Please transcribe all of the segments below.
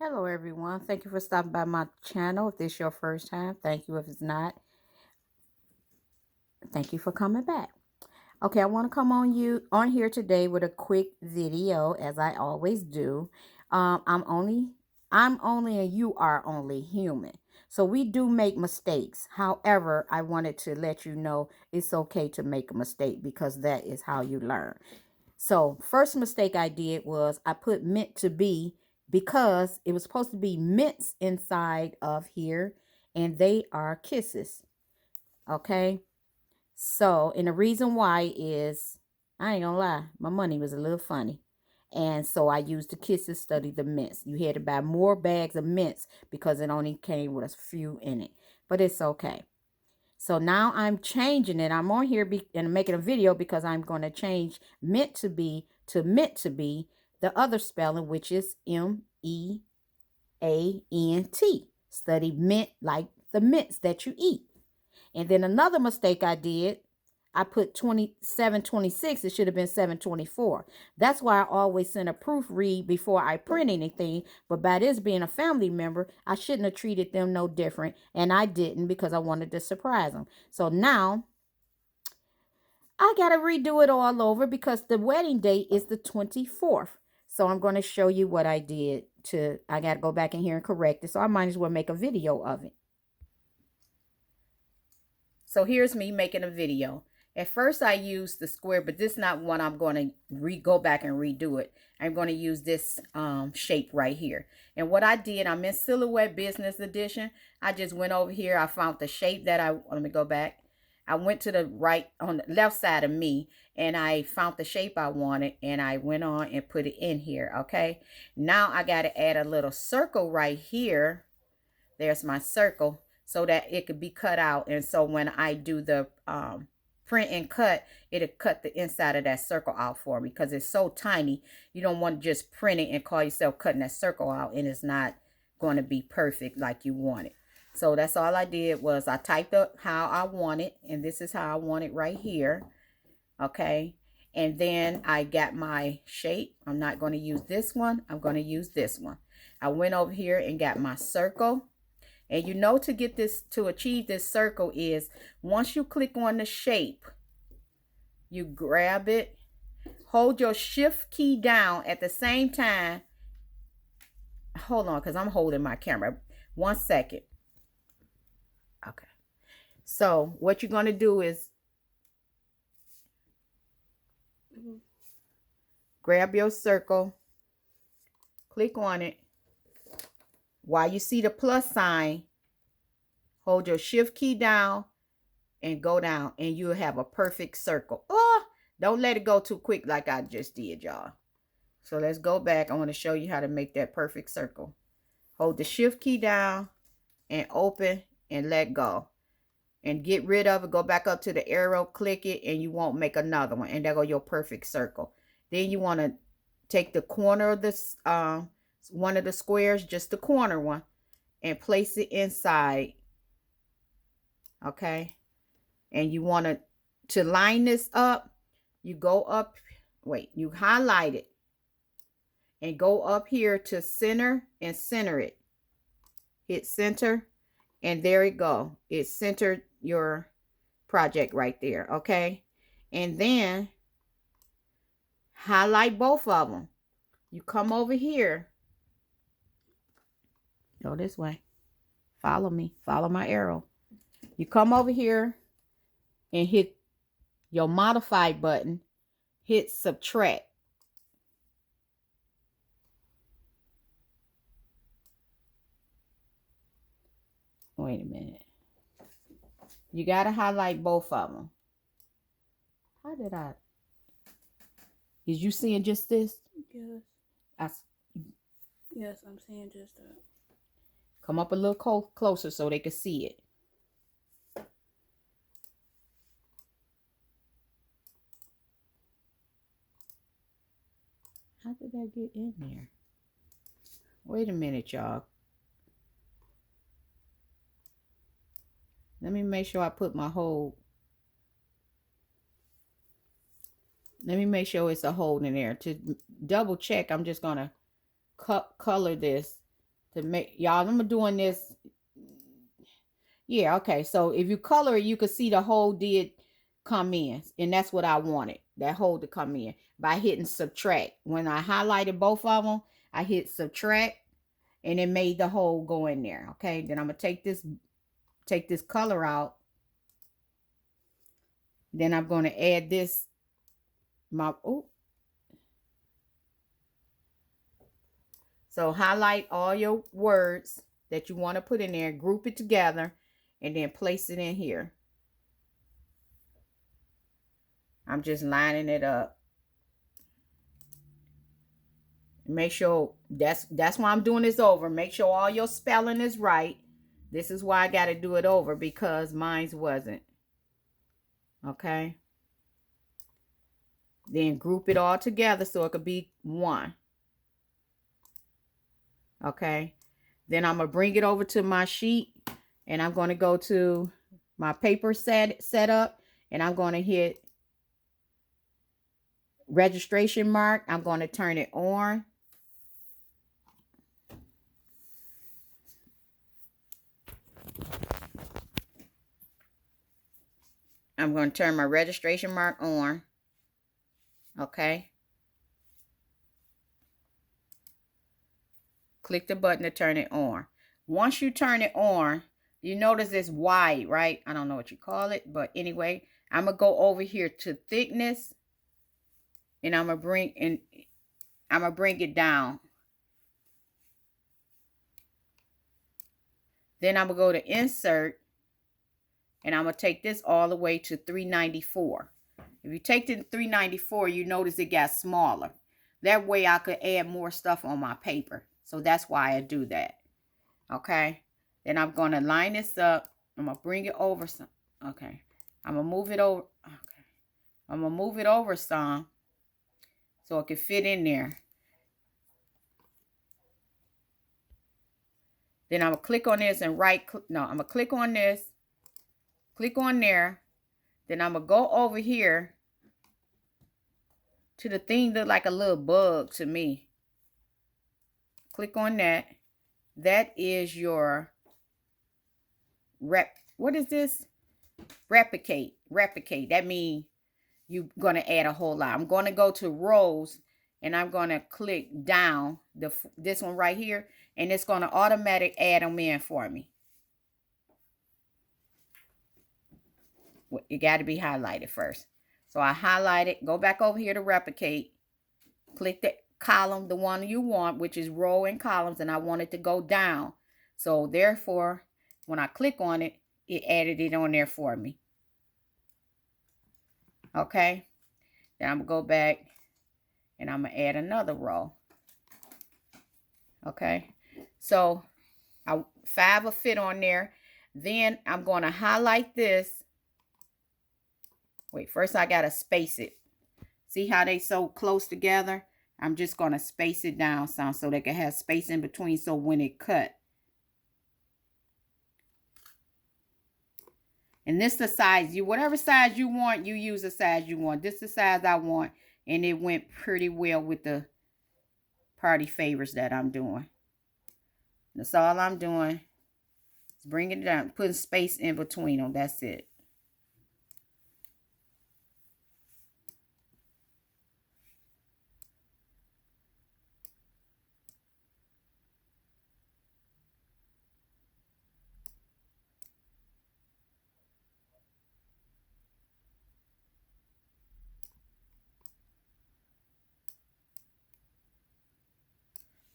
Hello everyone. Thank you for stopping by my channel. If this is your first time, thank you. If it's not, thank you for coming back. Okay, I want to come on here today with a quick video, as I always do. I'm only and you are only human. So we do make mistakes. However, I wanted to let you know it's okay to make a mistake because that is how you learn. So first mistake I did was I put meant to be because it was supposed to be mints inside of here and they are kisses. Okay. So, and the reason why is I ain't gonna lie, my money was a little funny. And so I used the kisses, study the mints. You had to buy more bags of mints because it only came with a few in it. But it's okay. So now I'm changing it. I'm on here and making a video because I'm going to change meant to be to meant to be the other spelling, which is MEANT. Study mint like the mints that you eat. And then another mistake I did, I put 2726. It should have been 724. That's why I always send a proofread before I print anything. But by this being a family member, I shouldn't have treated them no different. And I didn't because I wanted to surprise them. So now I got to redo it all over because the wedding date is the 24th. So I'm going to show you what I did I got to go back in here and correct it. So I might as well make a video of it. So here's me making a video. At first I used the square, but this is not one I'm going to go back and redo it. I'm going to use this shape right here. And what I did, I'm in Silhouette Business Edition. I just went over here. I found the shape that let me go back. I went to the right, on the left side of me, and I found the shape I wanted, and I went on and put it in here, okay? Now I got to add a little circle right here. There's my circle so that it could be cut out. And so when I do the print and cut, it'll cut the inside of that circle out for me because it's so tiny. You don't want to just print it and call yourself cutting that circle out and it's not going to be perfect like you want it. So that's all I did was I typed up how I want it, and this is how I want it right here. Okay. And then I got my shape. I'm not going to use this one. I'm going to use this one. I went over here and got my circle. And you know, to get this, to achieve this circle is once you click on the shape, you grab it, hold your shift key down at the same time. Hold on, because I'm holding my camera. 1 second. Okay. So what you're going to do is grab your circle, click on it. While you see the plus sign, hold your shift key down and go down, and you'll have a perfect circle. Oh, don't let it go too quick like I just did, y'all. So let's go back. I want to show you how to make that perfect circle. Hold the shift key down and open and let go. And get rid of it. Go back up to the arrow, click it, and you won't make another one. And there go your perfect circle. Then you want to take the corner of this one of the squares, just the corner one, and place it inside. Okay. And you want to line this up. You go up, wait, you highlight it and go up here to center and center it. Hit center, and there it go. It centered your project right there. Okay. And then highlight both of them. You come over here. Go this way. Follow me. Follow my arrow. You come over here and hit your modify button. Hit subtract. Wait a minute. You got to highlight both of them. How did I? Is you seeing just this? Yes. Yes, I'm seeing just that. Come up a little closer so they can see it. How did that get in there? Wait a minute, y'all. Let me make sure I put my whole. Let me make sure it's a hole in there. To double check, I'm just going to color this to make y'all. I'm doing this. Yeah, okay. So if you color it, you can see the hole did come in, and that's what I wanted, that hole to come in by hitting subtract. When I highlighted both of them, I hit subtract, and it made the hole go in there. Okay, then I'm gonna take this color out. Then I'm gonna add this so highlight all your words that you want to put in there, group it together, and then place it in here. I'm just lining it up. Make sure that's why I'm doing this over. Make sure all your spelling is right. This is why I got to do it over, because mine's wasn't. Okay. Then group it all together so it could be one. Okay. Then I'm going to bring it over to my sheet, and I'm going to go to my paper setup, and I'm going to hit registration mark. I'm going to turn it on. I'm going to turn my registration mark on. Okay. Click the button to turn it on. Once you turn it on, you notice it's wide, right? I don't know what you call it, but anyway, I'm going to go over here to thickness, and I'm going to bring it down. Then I'm going to go to insert, and I'm going to take this all the way to 394. If you take the 394, you notice it got smaller. That way I could add more stuff on my paper. So that's why I do that. Okay. Then I'm going to line this up. I'm going to bring it over some. Okay. I'm going to move it over. Okay. I'm going to move it over some so it can fit in there. Then I'm going to click on this and I'm going to click on this. Click on there. Then I'm going to go over here to the thing that look like a little bug to me. Click on that. That is your what is this? Replicate. That means you're going to add a whole lot. I'm going to go to rows, and I'm going to click down this one right here, and it's going to automatic add them in for me. It got to be highlighted first. So I highlight it, go back over here to replicate, click the column, the one you want, which is row and columns, and I want it to go down. So therefore, when I click on it, it added it on there for me. Okay. Then I'm going to go back, and I'm going to add another row. Okay. So 5 will fit on there. Then I'm going to highlight this. Wait, first I got to space it. See how they so close together? I'm just going to space it down some so they can have space in between, so when it cut. And this the size, whatever size you want, you use the size you want. This is the size I want, and it went pretty well with the party favors that I'm doing. That's all I'm doing. Is bringing it down, putting space in between them. That's it.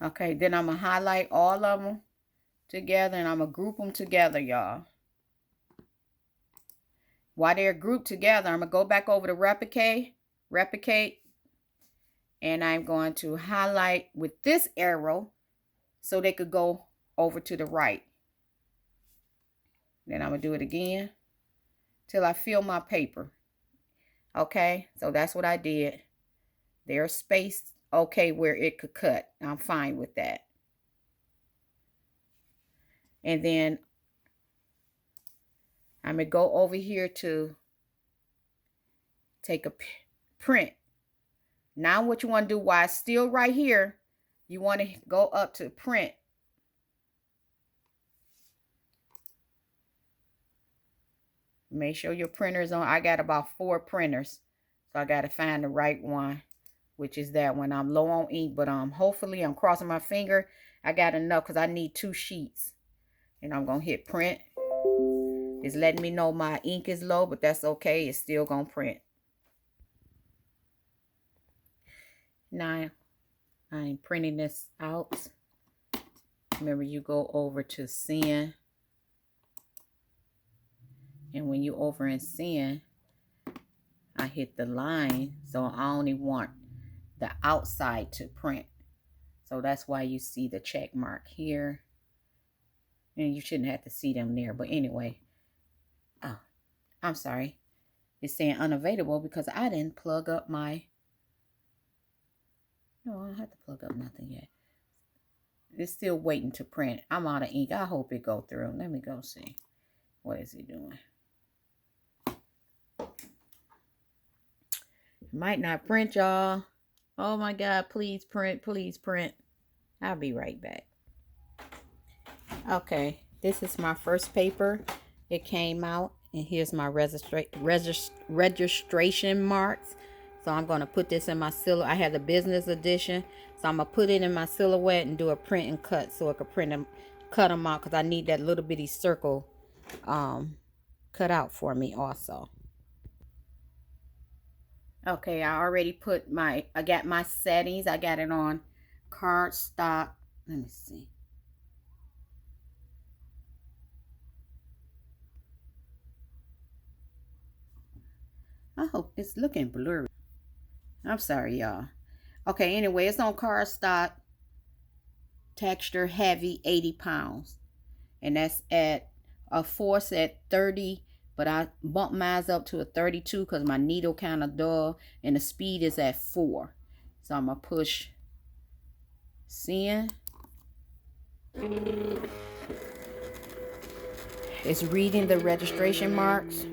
Okay, then I'm going to highlight all of them together, and I'm going to group them together, y'all. While they're grouped together, I'm going to go back over to replicate, and I'm going to highlight with this arrow so they could go over to the right. Then I'm going to do it again till I fill my paper. Okay, so that's what I did. They're spaced okay where it could cut. I'm fine with that. And then I'm going to go over here to take a print. Now what you want to do while it's still right here, you want to go up to print. Make sure your printer's on. I got about 4 printers, so I got to find the right one, which is that one. I'm low on ink, but hopefully I'm crossing my finger. I got enough because I need 2 sheets. And I'm going to hit print. It's letting me know my ink is low, but that's okay. It's still going to print. Now, I'm printing this out. Remember, you go over to send. And when you over in send, I hit the line. So I only want the outside to print. So that's why you see the check mark here. And you shouldn't have to see them there. But anyway. Oh, I'm sorry. It's saying unavailable because I didn't plug up my... No, I don't have to plug up nothing yet. It's still waiting to print. I'm out of ink. I hope it go through. Let me go see. What is he doing? Might not print, y'all. Oh my God, please print, please print. I'll be right back. Okay, this is my first paper. It came out, and here's my registration marks. So I'm going to put this in my silhouette. I have the business edition, so I'm going to put it in my silhouette and do a print and cut so I can print them, cut them out, because I need that little bitty circle cut out for me also. Okay, I already put I got my settings. I got it on cardstock. Let me see. I hope it's looking blurry. I'm sorry, y'all. Okay, anyway, it's on cardstock. Texture heavy, 80 pounds. And that's at a force at 30. But I bumped mine up to a 32 because my needle kind of dull. And the speed is at 4. So I'm going to push send. It's reading the registration marks.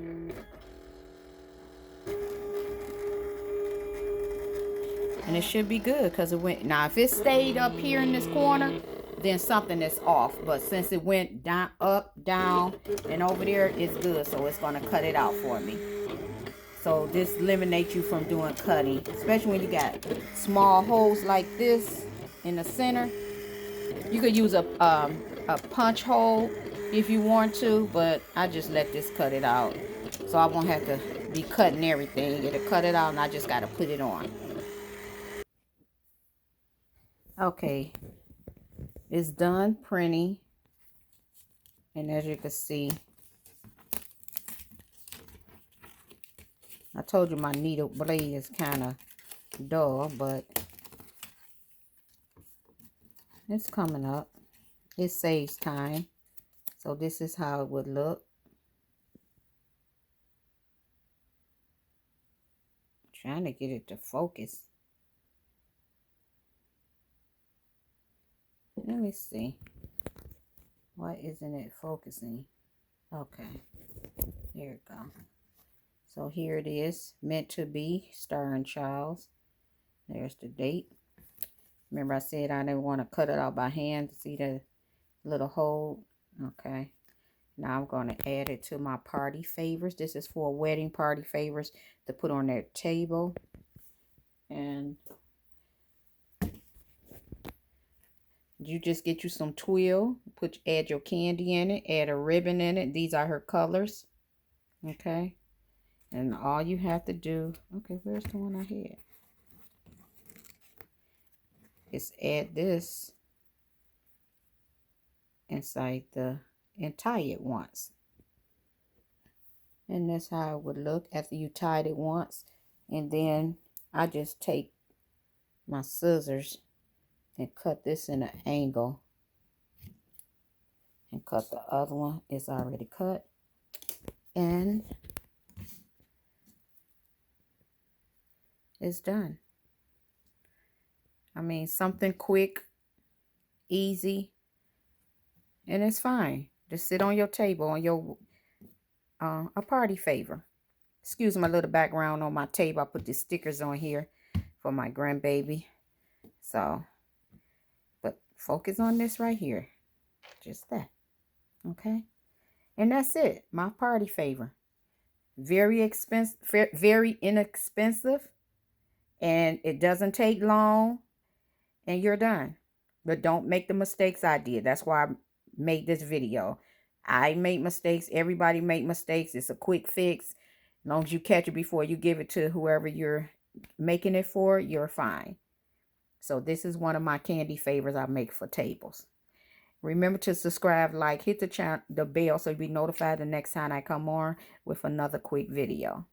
And it should be good because it went. Now, if it stayed up here in this corner, then something is off. But since it went down, up, down, and over there, it's good. So it's going to cut it out for me. So this eliminates you from doing cutting, especially when you got small holes like this in the center. You could use a punch hole if you want to, but I just let this cut it out. So I won't have to be cutting everything. It'll cut it out, and I just got to put it on. Okay, it's done printing, and as you can see, I told you my needle blade is kind of dull, but it's coming up. It saves time. So this is how it would look. Trying to get it to focus. Let me see. Why isn't it focusing? Okay. Here it go. So here it is. Meant to be. Star and Charles. There's the date. Remember I said I didn't want to cut it out by hand. See the little hole? Okay. Now I'm going to add it to my party favors. This is for wedding party favors to put on their table. And you just get you some twill, add your candy in it, add a ribbon in it. These are her colors. Okay. And all you have to do, okay, where's the one I had? Is add this inside and tie it once. And that's how it would look after you tied it once. And then I just take my scissors and cut this in an angle, and cut the other one. It's already cut, and it's done. I mean, something quick, easy, and it's fine. Just sit on your table on your a party favor. Excuse my little background on my table. I put the stickers on here for my grandbaby. So, but focus on this right here. Just that. Okay. And that's it. My party favor. Very expensive, very inexpensive, and it doesn't take long, and you're done. But don't make the mistakes I did. That's why I made this video. I make mistakes. Everybody make mistakes. It's a quick fix. As long as you catch it before you give it to whoever you're making it for, you're fine. So this is one of my candy favors I make for tables. Remember to subscribe, like, hit the bell so you'll be notified the next time I come on with another quick video.